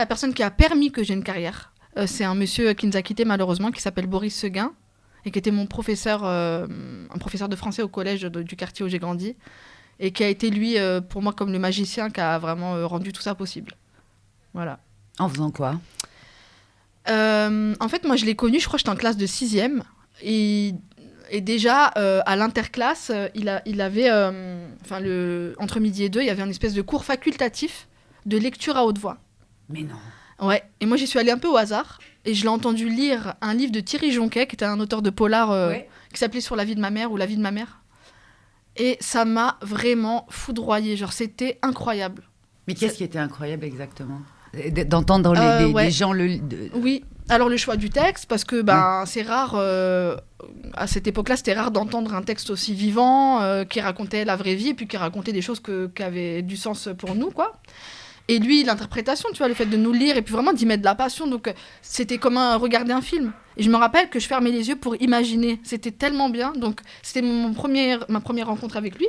La personne qui a permis que j'ai une carrière, c'est un monsieur qui nous a quittés malheureusement, qui s'appelle Boris Seguin, et qui était mon professeur, un professeur de français au collège du quartier où j'ai grandi, et qui a été, lui, pour moi, comme le magicien qui a vraiment rendu tout ça possible. Voilà. En faisant quoi ? En fait, moi, je l'ai connu, je crois que j'étais en classe de 6e. Et déjà, à l'interclasse, il avait, entre midi et 2, il y avait une espèce de cours facultatif de lecture à haute voix. Mais non. Ouais, et moi, j'y suis allée un peu au hasard. Et je l'ai entendu lire un livre de Thierry Jonquet, qui était un auteur de polar qui s'appelait Sur la vie de ma mère ou La vie de ma mère. Et ça m'a vraiment foudroyée. Genre, c'était incroyable. Mais qu'est-ce qui était incroyable exactement ? D'entendre les gens Oui, alors le choix du texte, parce que c'est rare, à cette époque-là, c'était rare d'entendre un texte aussi vivant, qui racontait la vraie vie, et puis qui racontait des choses qui avaient du sens pour nous, quoi. Et lui, l'interprétation, tu vois, le fait de nous lire, et puis vraiment d'y mettre de la passion, donc c'était comme regarder un film. Et je me rappelle que je fermais les yeux pour imaginer, c'était tellement bien, donc c'était ma première rencontre avec lui.